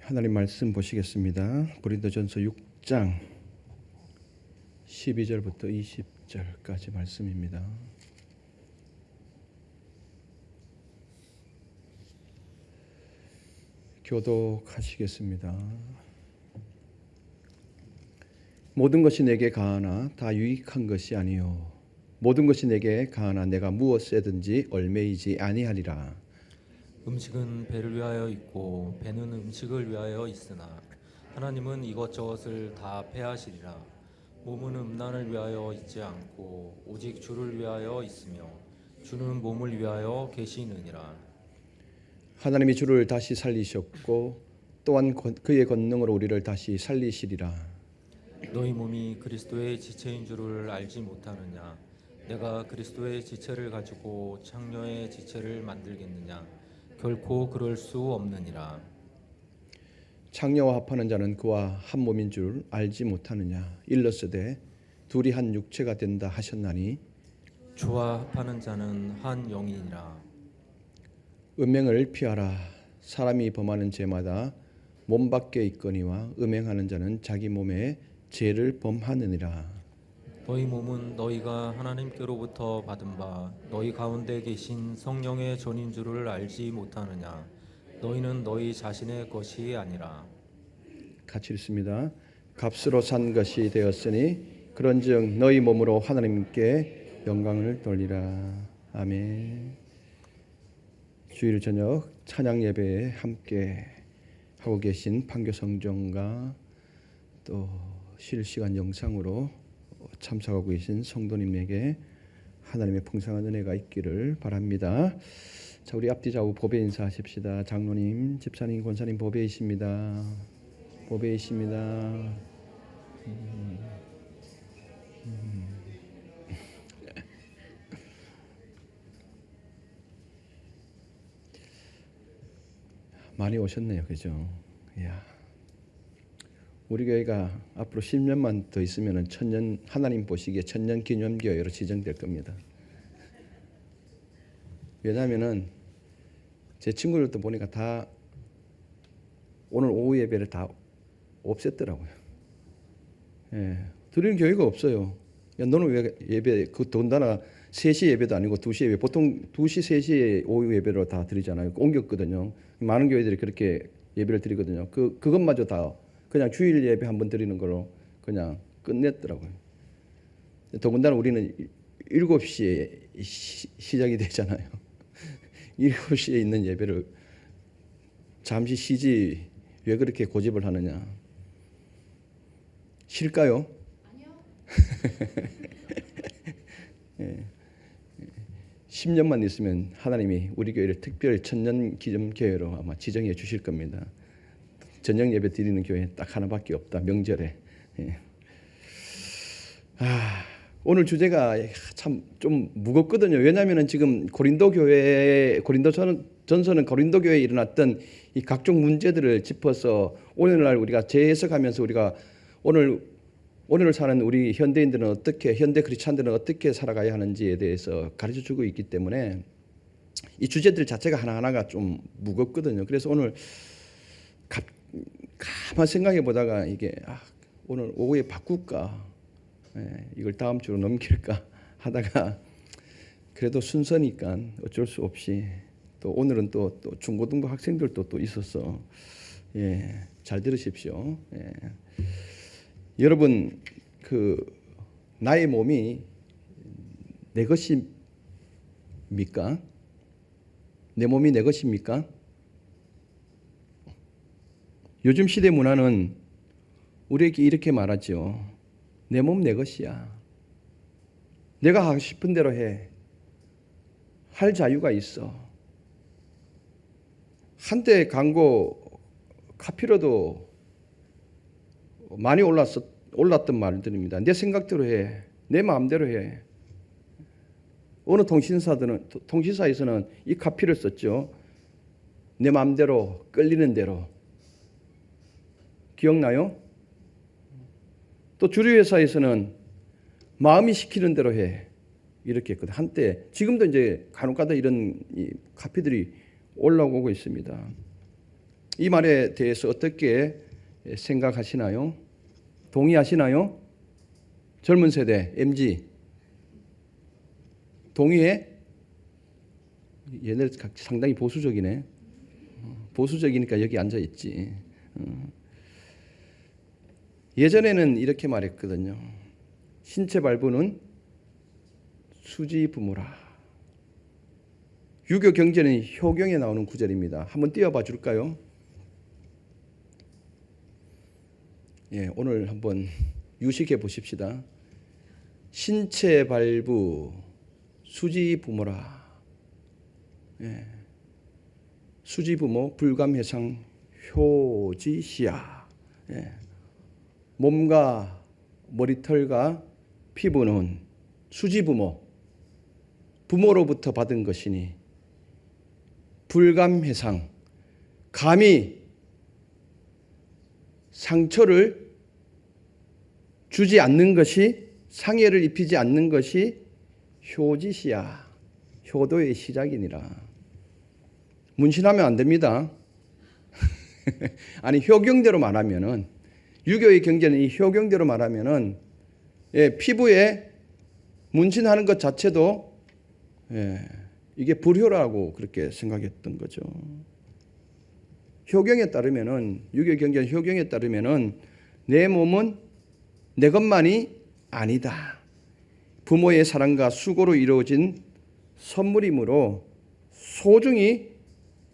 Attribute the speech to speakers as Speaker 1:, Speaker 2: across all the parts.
Speaker 1: 하나님 말씀 보시겠습니다. 고린도전서 6장 12절부터 20절까지 말씀입니다. 교독하시겠습니다. 모든 것이 내게 가하나 다 유익한 것이 아니요 모든 것이 내게 가하나 내가 무엇에든지 얽매이지 아니하리라.
Speaker 2: 음식은 배를 위하여 있고 배는 음식을 위하여 있으나 하나님은 이것저것을 다 패하시리라. 몸은 음란을 위하여 있지 않고 오직 주를 위하여 있으며 주는 몸을 위하여 계시느니라.
Speaker 1: 하나님이 주를 다시 살리셨고 또한 그의 권능으로 우리를 다시 살리시리라.
Speaker 2: 너희 몸이 그리스도의 지체인 줄을 알지 못하느냐? 내가 그리스도의 지체를 가지고 창녀의 지체를 만들겠느냐? 결코 그럴 수 없느니라.
Speaker 1: 창녀와 합하는 자는 그와 한 몸인 줄 알지 못하느냐? 일렀으되 둘이 한 육체가 된다 하셨나니
Speaker 2: 주와 합하는 자는 한 영이니라.
Speaker 1: 음행을 피하라. 사람이 범하는 죄마다 몸 밖에 있거니와 음행하는 자는 자기 몸에 죄를 범하느니라.
Speaker 2: 너희 몸은 너희가 하나님께로부터 받은 바 너희 가운데 계신 성령의 전인 줄을 알지 못하느냐? 너희는 너희 자신의 것이 아니라.
Speaker 1: 같이 읽습니다. 값으로 산 것이 되었으니 그런즉 너희 몸으로 하나님께 영광을 돌리라. 아멘. 주일 저녁 찬양 예배에 함께 하고 계신 판교 성정과 또 실시간 영상으로 참석하고 계신 성도님에게 하나님의 풍성한 은혜가 있기를 바랍니다. 자, 우리 앞뒤 좌우 보배 인사하십시다. 장로님, 집사님, 권사님 보배이십니다. 보배이십니다. 많이 오셨네요, 그죠? 이야. 우리 교회가 앞으로 10년만 더 있으면 천년, 하나님 보시기에 천년 기념교회로 지정될 겁니다. 왜냐하면은 제 친구들도 보니까 다 오늘 오후 예배를 다 없앴더라고요. 예, 드리는 교회가 없어요. 야, 너는 왜 예배 그 더군다나 3시 예배도 아니고 2시 예배, 보통 2시, 3시에 오후 예배로 다 드리잖아요. 옮겼거든요. 많은 교회들이 그렇게 예배를 드리거든요. 그것마저 다 그냥 주일 예배 한번 드리는 걸로 그냥 끝냈더라고요. 더군다나 우리는 7시에 시작이 되잖아요. 7시에 있는 예배를 잠시 쉬지 왜 그렇게 고집을 하느냐. 쉴까요? 아니요. 10년만 있으면 하나님이 우리 교회를 특별 천년 기념 교회로 아마 지정해 주실 겁니다. 저녁 예배 드리는 교회 딱 하나밖에 없다. 명절에. 오늘 주제가 참 좀 무겁거든요. 왜냐하면 지금 고린도전서는 고린도 교회에 일어났던 이 각종 문제들을 짚어서 오늘날 우리가 재해석하면서 우리가 오늘을 사는 우리 현대인들은 현대 크리스찬들은 어떻게 살아가야 하는지에 대해서 가르쳐주고 있기 때문에 이 주제들 자체가 하나하나가 좀 무겁거든요. 그래서 오늘 가만 생각해 보다가 이게 오늘 오후에 바꿀까, 이걸 다음 주로 넘길까 하다가 그래도 순서니까 어쩔 수 없이 또 오늘은 또 중고등부 학생들도 또 있어서 잘 들으십시오. 여러분 나의 몸이 내 것입니까? 내 몸이 내 것입니까? 요즘 시대 문화는 우리에게 이렇게 말하죠. 내 몸 내 것이야. 내가 하고 싶은 대로 해. 할 자유가 있어. 한때 광고 카피로도 많이 올랐던 말들입니다. 내 생각대로 해. 내 마음대로 해. 어느 통신사에서는 이 카피를 썼죠. 내 마음대로 끌리는 대로. 기억나요? 또 주류회사에서는 마음이 시키는 대로 해. 이렇게 했거든. 한때, 지금도 이제 간혹가다 이런 카피들이 올라오고 있습니다. 이 말에 대해서 어떻게 생각하시나요? 동의하시나요? 젊은 세대 MZ 동의해? 얘네 상당히 보수적이네. 보수적이니까 여기 앉아 있지. 예전에는 이렇게 말했거든요. 신체 발부는 수지 부모라. 유교 경제는 효경에 나오는 구절입니다. 한번 띄워봐 줄까요? 예, 오늘 한번 유식해 보십시다. 신체 발부 수지 부모라. 예. 수지 부모 불감해상 효지시야. 예. 몸과 머리털과 피부는 수지 부모 부모로부터 받은 것이니 불감해상 감히 상처를 주지 않는 것이 상해를 입히지 않는 것이 효지시야. 효도의 시작이니라. 문신하면 안 됩니다. 아니 효경대로 말하면은 유교의 경제는 이 효경대로 말하면은 피부에 문신하는 것 자체도 이게 불효라고 그렇게 생각했던 거죠. 효경에 따르면은 유교 경제는 효경에 따르면은 내 몸은 내 것만이 아니다. 부모의 사랑과 수고로 이루어진 선물이므로 소중히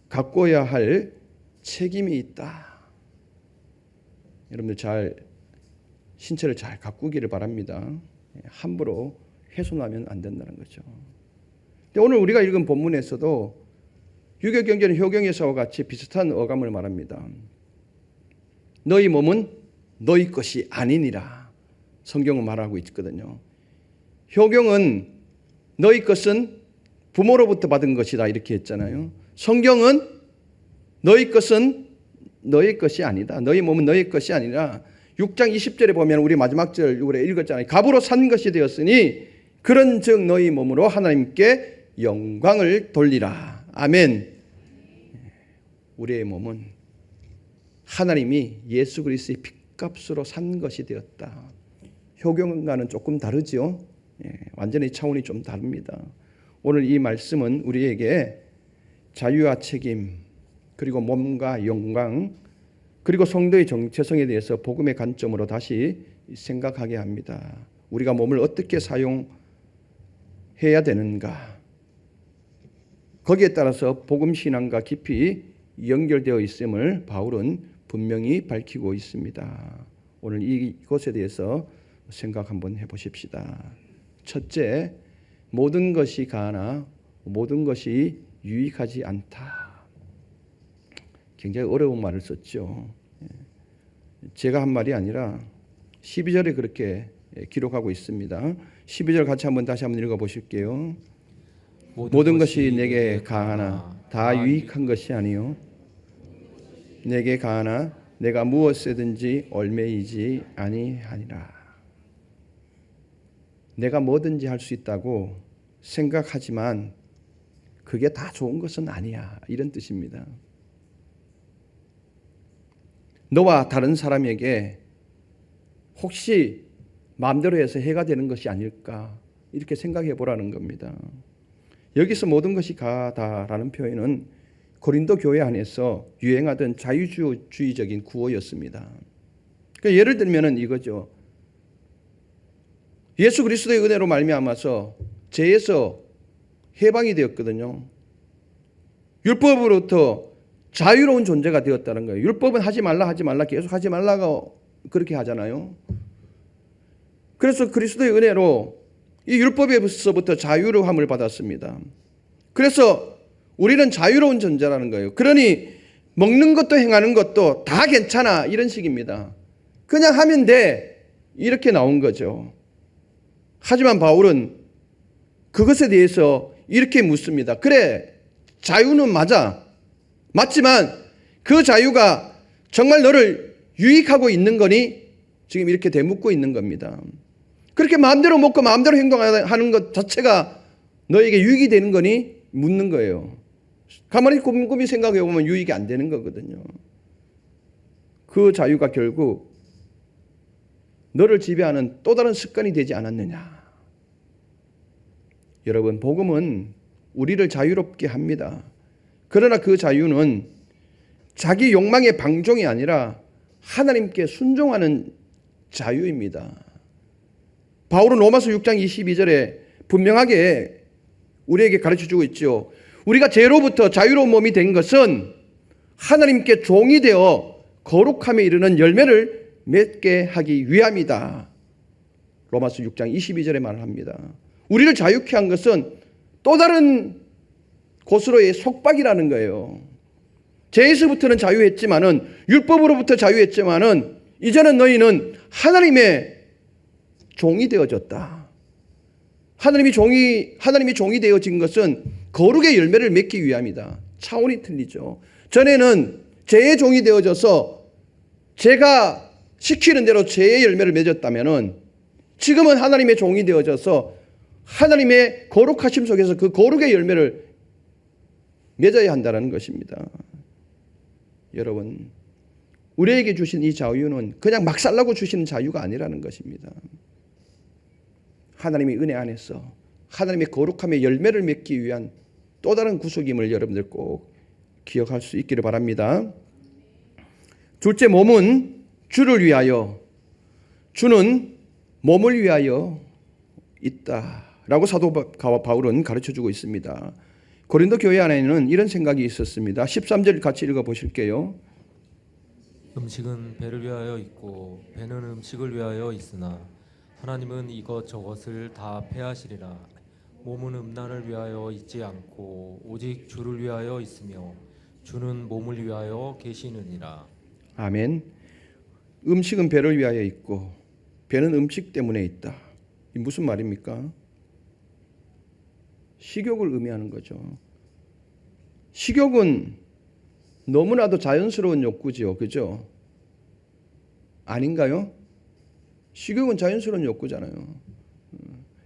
Speaker 1: 가꿔야 할 책임이 있다. 여러분들 잘 신체를 잘 가꾸기를 바랍니다. 함부로 훼손하면 안 된다는 거죠. 근데 오늘 우리가 읽은 본문에서도 유교 경제는 효경에서와 같이 비슷한 어감을 말합니다. 너희 몸은 너희 것이 아니니라. 성경은 말하고 있거든요. 효경은 너희 것은 부모로부터 받은 것이다 이렇게 했잖아요. 성경은 너희 것은 너희 것이 아니다. 너희 몸은 너희 것이 아니라 6장 20절에 보면 우리 마지막 절 우리 읽었잖아요. 값으로 산 것이 되었으니 그런즉 너희 몸으로 하나님께 영광을 돌리라. 아멘. 우리의 몸은 하나님이 예수 그리스도의 핏값으로 산 것이 되었다. 효경과는 조금 다르죠. 완전히 차원이 좀 다릅니다. 오늘 이 말씀은 우리에게 자유와 책임 그리고 몸과 영광 그리고 성도의 정체성에 대해서 복음의 관점으로 다시 생각하게 합니다. 우리가 몸을 어떻게 사용해야 되는가 거기에 따라서 복음 신앙과 깊이 연결되어 있음을 바울은 분명히 밝히고 있습니다. 오늘 이것에 대해서 생각 한번 해보십시다. 첫째, 모든 것이 가하나 모든 것이 유익하지 않다. 굉장히 어려운 말을 썼죠. 제가 한 말이 아니라 12절에 그렇게 기록하고 있습니다. 12절 같이 다시 한번 읽어보실게요. 모든 것이 내게 가하나 다 유익한 것이 아니요 내게 가하나 내가 무엇이든지 얽매이지 아니하니라. 내가 뭐든지 할 수 있다고 생각하지만 그게 다 좋은 것은 아니야. 이런 뜻입니다. 너와 다른 사람에게 혹시 마음대로 해서 해가 되는 것이 아닐까 이렇게 생각해 보라는 겁니다. 여기서 모든 것이 가다라는 표현은 고린도 교회 안에서 유행하던 자유주의적인 구호였습니다. 그러니까 예를 들면 이거죠. 예수 그리스도의 은혜로 말미암아서 죄에서 해방이 되었거든요. 율법으로부터 자유로운 존재가 되었다는 거예요. 율법은 하지 말라 계속 하지 말라고 그렇게 하잖아요. 그래서 그리스도의 은혜로 이 율법에서부터 자유로움을 받았습니다. 그래서 우리는 자유로운 존재라는 거예요. 그러니 먹는 것도 행하는 것도 다 괜찮아 이런 식입니다. 그냥 하면 돼 이렇게 나온 거죠. 하지만 바울은 그것에 대해서 이렇게 묻습니다. 그래, 자유는 맞지만 그 자유가 정말 너를 유익하고 있는 거니? 지금 이렇게 되묻고 있는 겁니다. 그렇게 마음대로 먹고 마음대로 행동하는 것 자체가 너에게 유익이 되는 거니? 묻는 거예요. 가만히 곰곰이 생각해 보면 유익이 안 되는 거거든요. 그 자유가 결국 너를 지배하는 또 다른 습관이 되지 않았느냐. 여러분, 복음은 우리를 자유롭게 합니다. 그러나 그 자유는 자기 욕망의 방종이 아니라 하나님께 순종하는 자유입니다. 바울은 로마서 6장 22절에 분명하게 우리에게 가르쳐주고 있죠. 우리가 죄로부터 자유로운 몸이 된 것은 하나님께 종이 되어 거룩함에 이르는 열매를 맺게 하기 위함이다. 로마서 6장 22절에 말을 합니다. 우리를 자유케 한 것은 또 다른 곳으로의 속박이라는 거예요. 죄에서부터는 자유했지만은, 율법으로부터 자유했지만은 이제는 너희는 하나님의 종이 되어졌다. 하나님이 종이 되어진 것은 거룩의 열매를 맺기 위함이다. 차원이 틀리죠. 전에는 죄의 종이 되어져서 제가 시키는 대로 죄의 열매를 맺었다면은, 지금은 하나님의 종이 되어져서 하나님의 거룩하심 속에서 그 거룩의 열매를 맺어야 한다는 것입니다. 여러분, 우리에게 주신 이 자유는 그냥 막 살라고 주시는 자유가 아니라는 것입니다. 하나님의 은혜 안에서 하나님의 거룩함의 열매를 맺기 위한 또 다른 구속임을 여러분들 꼭 기억할 수 있기를 바랍니다. 둘째, 몸은 주를 위하여, 주는 몸을 위하여 있다라고 사도 바울은 가르쳐주고 있습니다. 고린도 교회 안에는 이런 생각이 있었습니다. 13절 같이 읽어보실게요.
Speaker 2: 음식은 배를 위하여 있고 배는 음식을 위하여 있으나 하나님은 이것저것을 다 패하시리라. 몸은 음란을 위하여 있지 않고 오직 주를 위하여 있으며 주는 몸을 위하여 계시느니라.
Speaker 1: 아멘. 음식은 배를 위하여 있고 배는 음식 때문에 있다. 이 무슨 말입니까? 식욕을 의미하는 거죠. 식욕은 너무나도 자연스러운 욕구지요. 그죠? 아닌가요? 식욕은 자연스러운 욕구잖아요.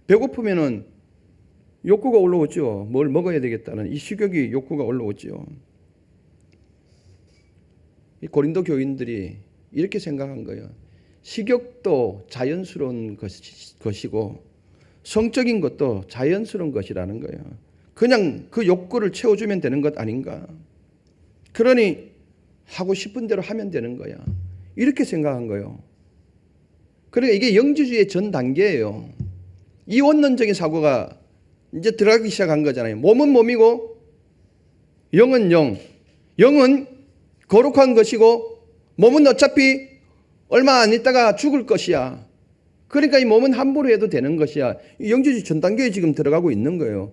Speaker 1: 배고프면은 욕구가 올라오죠. 뭘 먹어야 되겠다는 이 식욕이 욕구가 올라오죠. 이 고린도 교인들이 이렇게 생각한 거예요. 식욕도 자연스러운 것이고 성적인 것도 자연스러운 것이라는 거예요. 그냥 그 욕구를 채워주면 되는 것 아닌가. 그러니 하고 싶은 대로 하면 되는 거야. 이렇게 생각한 거예요. 그러니까 이게 영지주의의 전 단계예요. 이 원론적인 사고가 이제 들어가기 시작한 거잖아요. 몸은 몸이고 영은 영. 영은 거룩한 것이고 몸은 어차피 얼마 안 있다가 죽을 것이야. 그러니까 이 몸은 함부로 해도 되는 것이야. 영지주의 전 단계에 지금 들어가고 있는 거예요.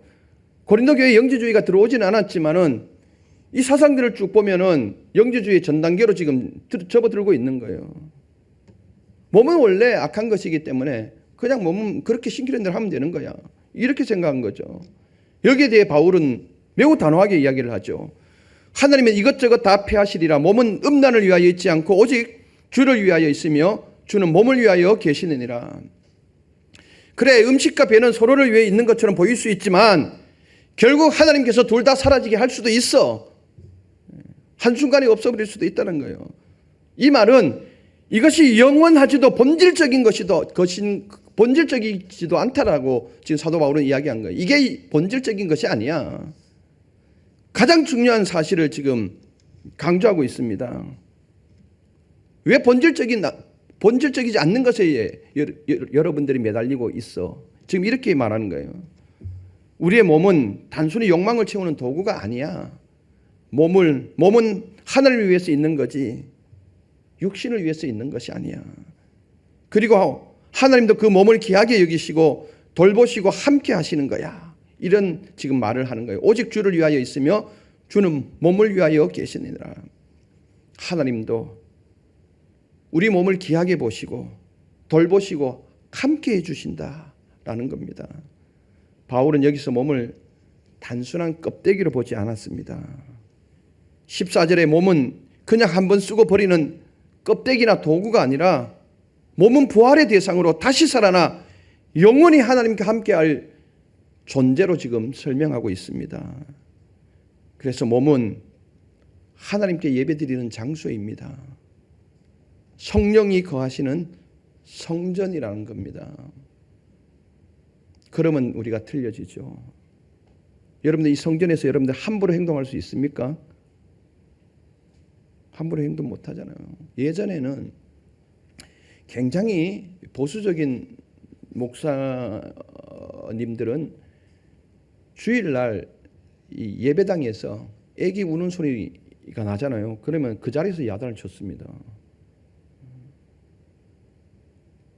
Speaker 1: 고린도 교회에 영지주의가 들어오지는 않았지만은 이 사상들을 쭉 보면은 영지주의 전 단계로 지금 접어들고 있는 거예요. 몸은 원래 악한 것이기 때문에 그냥 몸은 그렇게 시키는 대로 하면 되는 거야. 이렇게 생각한 거죠. 여기에 대해 바울은 매우 단호하게 이야기를 하죠. 하나님은 이것저것 다 패하시리라. 몸은 음란을 위하여 있지 않고 오직 주를 위하여 있으며 주는 몸을 위하여 계시느니라. 그래, 음식과 배는 서로를 위해 있는 것처럼 보일 수 있지만 결국 하나님께서 둘 다 사라지게 할 수도 있어. 한순간에 없어버릴 수도 있다는 거예요. 이 말은 이것이 영원하지도 본질적이지도 않다라고 지금 사도 바울은 이야기한 거예요. 이게 본질적인 것이 아니야. 가장 중요한 사실을 지금 강조하고 있습니다. 왜 본질적이지 않는 것에 여러분들이 매달리고 있어? 지금 이렇게 말하는 거예요. 우리의 몸은 단순히 욕망을 채우는 도구가 아니야. 몸은 하늘을 위해서 있는 거지 육신을 위해서 있는 것이 아니야. 그리고 하나님도 그 몸을 귀하게 여기시고 돌보시고 함께 하시는 거야. 이런 지금 말을 하는 거예요. 오직 주를 위하여 있으며 주는 몸을 위하여 계시느니라. 하나님도 우리 몸을 귀하게 보시고 돌보시고 함께 해주신다라는 겁니다. 바울은 여기서 몸을 단순한 껍데기로 보지 않았습니다. 14절에 몸은 그냥 한번 쓰고 버리는 껍데기나 도구가 아니라 몸은 부활의 대상으로 다시 살아나 영원히 하나님과 함께할 존재로 지금 설명하고 있습니다. 그래서 몸은 하나님께 예배드리는 장소입니다. 성령이 거하시는 성전이라는 겁니다. 그러면 우리가 틀려지죠. 여러분들 이 성전에서 여러분들 함부로 행동할 수 있습니까? 함부로 행동 못 하잖아요. 예전에는 굉장히 보수적인 목사님들은 주일날 이 예배당에서 애기 우는 소리가 나잖아요. 그러면 그 자리에서 야단을 쳤습니다.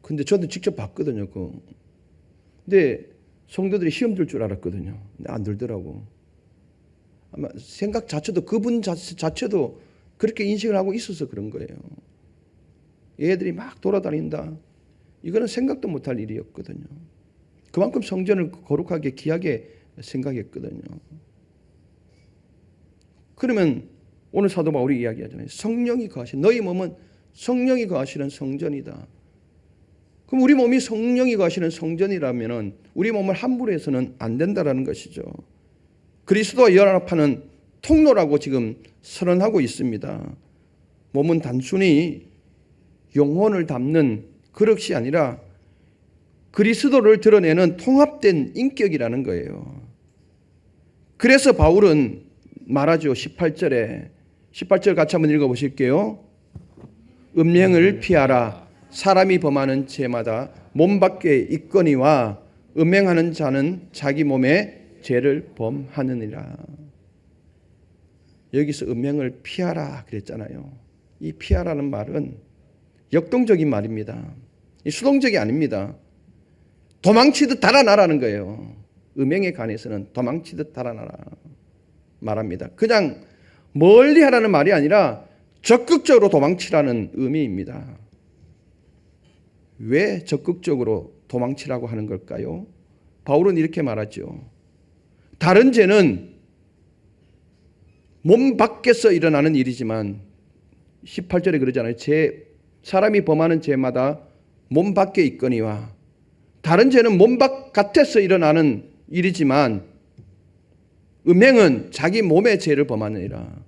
Speaker 1: 근데 저도 직접 봤거든요. 근데 성도들이 시험 들 줄 알았거든요. 근데 안 들더라고. 아마 생각 자체도 그분 자체도 그렇게 인식을 하고 있어서 그런 거예요. 얘들이 막 돌아다닌다. 이거는 생각도 못할 일이었거든요. 그만큼 성전을 거룩하게 귀하게 생각했거든요. 그러면 오늘 사도 바울이 이야기하잖아요. 성령이 거하시는 너희 몸은 성령이 거하시는 성전이다. 그럼 우리 몸이 성령이 거하시는 성전이라면 우리 몸을 함부로 해서는 안 된다라는 것이죠. 그리스도와 연합하는 통로라고 지금 선언하고 있습니다. 몸은 단순히 영혼을 담는 그릇이 아니라 그리스도를 드러내는 통합된 인격이라는 거예요. 그래서 바울은 말하죠. 18절 같이 한번 읽어보실게요. 음행을 피하라. 사람이 범하는 죄마다 몸 밖에 있거니와 음행하는 자는 자기 몸에 죄를 범하느니라. 여기서 음행을 피하라 그랬잖아요. 이 피하라는 말은 역동적인 말입니다. 수동적이 아닙니다. 도망치듯 달아나라는 거예요. 음행에 관해서는 도망치듯 달아나라 말합니다. 그냥 멀리 하라는 말이 아니라 적극적으로 도망치라는 의미입니다. 왜 적극적으로 도망치라고 하는 걸까요? 바울은 이렇게 말하죠. 다른 죄는 몸 밖에서 일어나는 일이지만 18절에 그러잖아요. 사람이 범하는 죄마다 몸 밖에 있거니와 다른 죄는 몸 바깥에서 일어나는 일이지만 음행은 자기 몸의 죄를 범하느니라.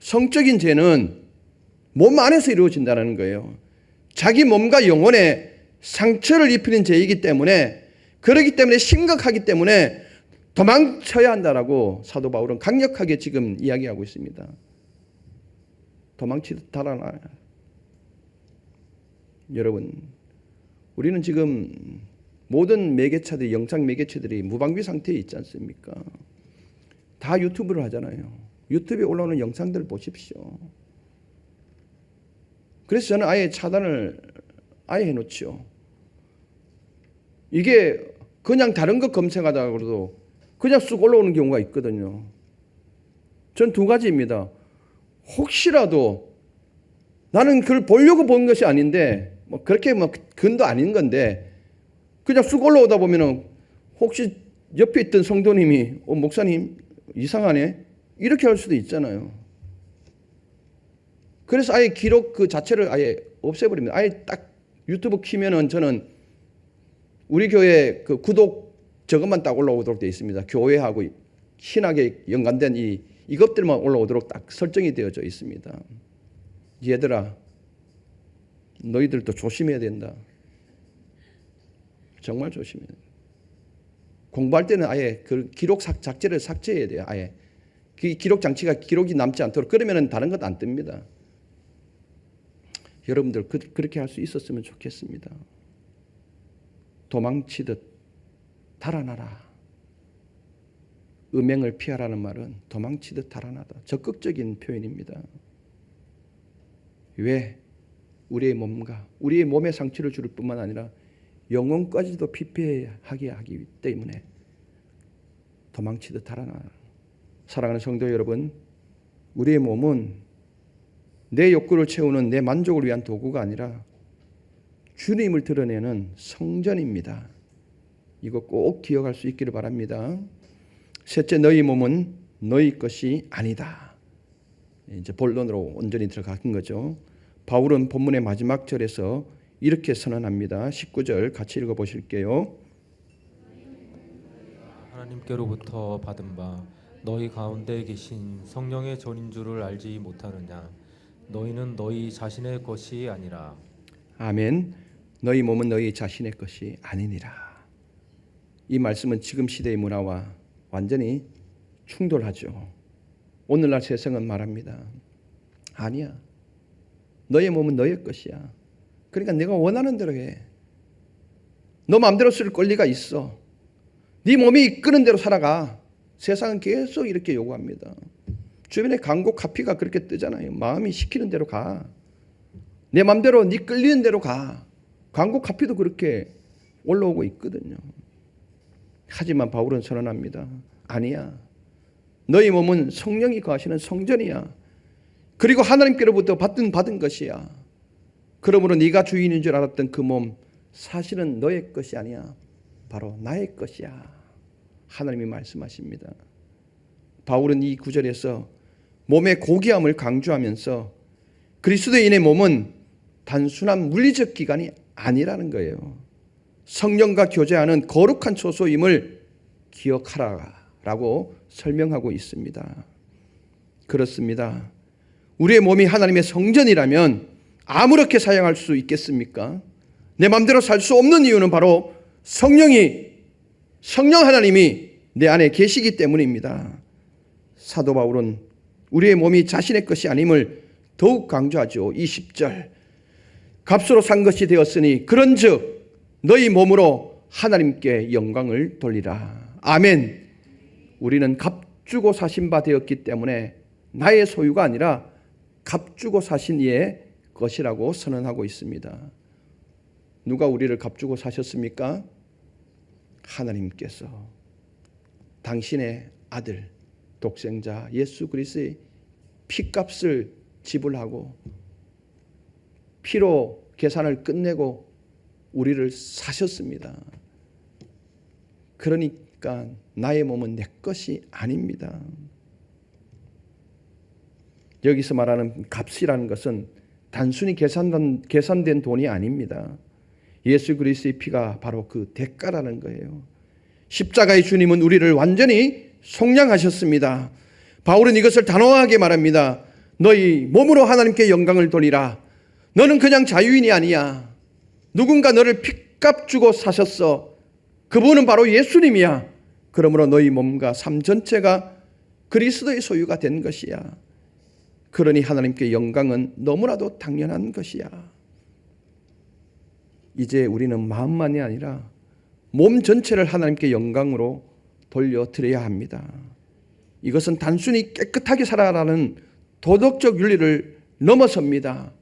Speaker 1: 성적인 죄는 몸 안에서 이루어진다는 거예요. 자기 몸과 영혼에 상처를 입히는 죄이기 때문에 그러기 때문에 심각하기 때문에 도망쳐야 한다라고 사도 바울은 강력하게 지금 이야기하고 있습니다. 도망치듯 달아나야. 여러분, 우리는 지금 모든 매개체들, 영상 매개체들이 무방비 상태에 있지 않습니까? 다 유튜브를 하잖아요. 유튜브에 올라오는 영상들을 보십시오. 그래서 저는 아예 차단을 아예 해놓죠. 이게 그냥 다른 거 검색하다가 그래도 그냥 쑥 올라오는 경우가 있거든요. 전 두 가지입니다. 혹시라도 나는 그걸 보려고 본 것이 아닌데 뭐 그렇게 뭐 근도 아닌 건데 그냥 쑥 올라오다 보면은 혹시 옆에 있던 성도님이 목사님 이상하네 이렇게 할 수도 있잖아요. 그래서 아예 기록 그 자체를 아예 없애버립니다. 아예 딱 유튜브 키면은 저는 우리 교회 그 구독 저것만 딱 올라오도록 되어 있습니다. 교회하고 신학에 연관된 이것들만 올라오도록 딱 설정이 되어져 있습니다. 얘들아, 너희들도 조심해야 된다. 정말 조심해야 된다. 공부할 때는 아예 그 기록 자체를 삭제해야 돼요. 아예 기록 장치가 기록이 남지 않도록. 그러면은 다른 것 안 뜹니다. 여러분들 그렇게 할 수 있었으면 좋겠습니다. 도망치듯 달아나라. 음행을 피하라는 말은 도망치듯 달아나다. 적극적인 표현입니다. 왜? 우리의 몸과 우리의 몸에 상처를 줄 뿐만 아니라 영혼까지도 피폐하게 하기 때문에 도망치듯 달아나라. 사랑하는 성도 여러분, 우리의 몸은 내 욕구를 채우는 내 만족을 위한 도구가 아니라 주님을 드러내는 성전입니다. 이거 꼭 기억할 수 있기를 바랍니다. 셋째, 너희 몸은 너희 것이 아니다. 이제 본론으로 온전히 들어간 거죠. 바울은 본문의 마지막 절에서 이렇게 선언합니다. 19절 같이 읽어보실게요.
Speaker 2: 하나님께로부터 받은 바 너희 가운데 계신 성령의 전인 줄을 알지 못하느냐. 너희는 너희 자신의 것이 아니라.
Speaker 1: 아멘. 너희 몸은 너희 자신의 것이 아니니라. 이 말씀은 지금 시대의 문화와 완전히 충돌하죠. 오늘날 세상은 말합니다. 아니야. 너의 몸은 너의 것이야. 그러니까 내가 원하는 대로 해. 너 마음대로 쓸 권리가 있어. 네 몸이 이끄는 대로 살아가. 세상은 계속 이렇게 요구합니다. 주변에 광고 카피가 그렇게 뜨잖아요. 마음이 시키는 대로 가. 내 마음대로 네 끌리는 대로 가. 광고 카피도 그렇게 올라오고 있거든요. 하지만 바울은 선언합니다. 아니야. 너희 몸은 성령이 거하시는 성전이야. 그리고 하나님께로부터 받은 것이야. 그러므로 네가 주인인 줄 알았던 그 몸 사실은 너의 것이 아니야. 바로 나의 것이야. 하나님이 말씀하십니다. 바울은 이 구절에서 몸의 고귀함을 강조하면서 그리스도인의 몸은 단순한 물리적 기관이 아니라는 거예요. 성령과 교제하는 거룩한 초소임을 기억하라라고 설명하고 있습니다. 그렇습니다. 우리의 몸이 하나님의 성전이라면 아무렇게 사용할 수 있겠습니까? 내 마음대로 살 수 없는 이유는 바로 성령 하나님이 내 안에 계시기 때문입니다. 사도 바울은 우리의 몸이 자신의 것이 아님을 더욱 강조하죠. 20절 값으로 산 것이 되었으니 그런즉 너희 몸으로 하나님께 영광을 돌리라. 아멘. 우리는 값주고 사신 바 되었기 때문에 나의 소유가 아니라 값주고 사신 이의 것이라고 선언하고 있습니다. 누가 우리를 값주고 사셨습니까? 하나님께서 당신의 아들 독생자 예수 그리스도의 피값을 지불하고 피로 계산을 끝내고 우리를 사셨습니다. 그러니까 나의 몸은 내 것이 아닙니다. 여기서 말하는 값이라는 것은 단순히 계산된 돈이 아닙니다. 예수 그리스도의 피가 바로 그 대가라는 거예요. 십자가의 주님은 우리를 완전히 속량하셨습니다. 바울은 이것을 단호하게 말합니다. 너희 몸으로 하나님께 영광을 돌리라. 너는 그냥 자유인이 아니야. 누군가 너를 핏값 주고 사셨어. 그분은 바로 예수님이야. 그러므로 너희 몸과 삶 전체가 그리스도의 소유가 된 것이야. 그러니 하나님께 영광은 너무나도 당연한 것이야. 이제 우리는 마음만이 아니라 몸 전체를 하나님께 영광으로 돌려드려야 합니다. 이것은 단순히 깨끗하게 살아라는 도덕적 윤리를 넘어섭니다.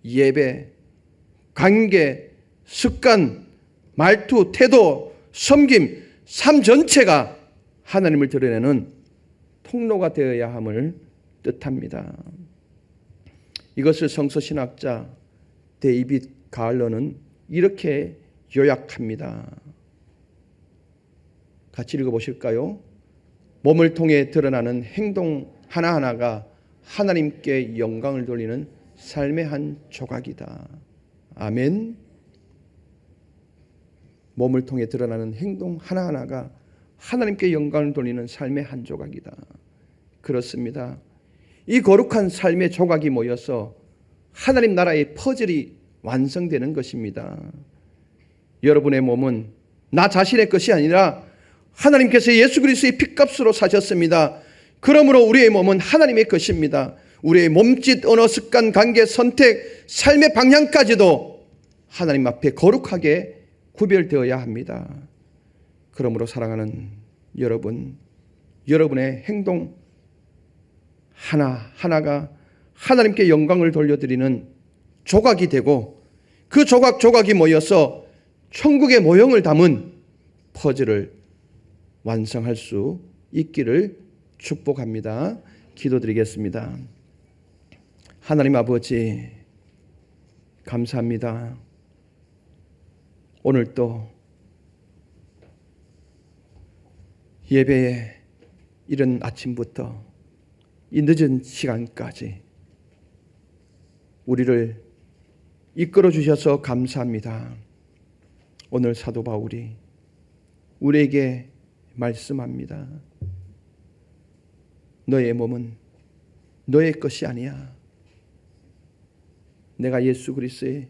Speaker 1: 예배, 관계, 습관, 말투, 태도, 섬김, 삶 전체가 하나님을 드러내는 통로가 되어야 함을 뜻합니다. 이것을 성서신학자 데이빗 가을러는 이렇게 요약합니다. 같이 읽어보실까요? 몸을 통해 드러나는 행동 하나하나가 하나님께 영광을 돌리는 삶의 한 조각이다. 아멘. 몸을 통해 드러나는 행동 하나하나가 하나님께 영광을 돌리는 삶의 한 조각이다. 그렇습니다. 이 거룩한 삶의 조각이 모여서 하나님 나라의 퍼즐이 완성되는 것입니다. 여러분의 몸은 나 자신의 것이 아니라 하나님께서 예수 그리스도의 핏값으로 사셨습니다. 그러므로 우리의 몸은 하나님의 것입니다. 우리의 몸짓, 언어, 습관, 관계, 선택, 삶의 방향까지도 하나님 앞에 거룩하게 구별되어야 합니다. 그러므로 사랑하는 여러분, 여러분의 행동 하나하나가 하나님께 영광을 돌려드리는 조각이 되고 그 조각이 모여서 천국의 모형을 담은 퍼즐을 완성할 수 있기를 축복합니다. 기도드리겠습니다. 하나님 아버지 감사합니다. 오늘 또 예배에 이른 아침부터 이 늦은 시간까지 우리를 이끌어 주셔서 감사합니다. 오늘 사도 바울이 우리에게 말씀합니다. 너의 몸은 너의 것이 아니야. 내가 예수 그리스도의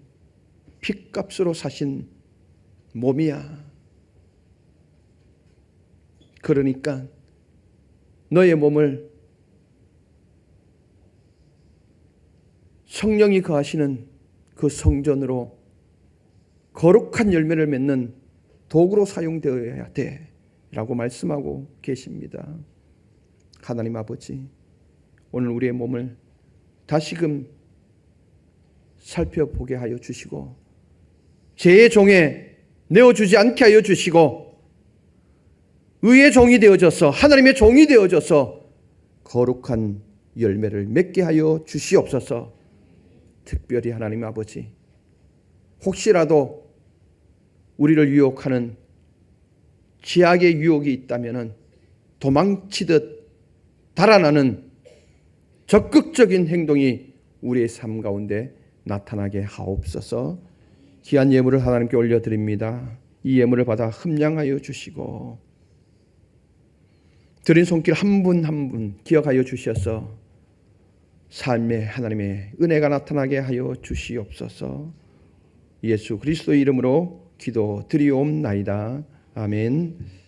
Speaker 1: 핏값으로 사신 몸이야. 그러니까 너의 몸을 성령이 거하시는 그 성전으로 거룩한 열매를 맺는 도구로 사용되어야 돼 라고 말씀하고 계십니다. 하나님 아버지, 오늘 우리의 몸을 다시금 살펴보게 하여 주시고 죄의 종에 내어주지 않게 하여 주시고 의의 종이 되어져서 하나님의 종이 되어져서 거룩한 열매를 맺게 하여 주시옵소서. 특별히 하나님 아버지, 혹시라도 우리를 유혹하는 죄악의 유혹이 있다면 도망치듯 달아나는 적극적인 행동이 우리의 삶 가운데 나타나게 하옵소서. 귀한 예물을 하나님께 올려드립니다. 이 예물을 받아 흠양하여 주시고 드린 손길 한 분 한 분 기억하여 주셔서 삶에 하나님의 은혜가 나타나게 하여 주시옵소서. 예수 그리스도의 이름으로 기도드리옵나이다. 아멘.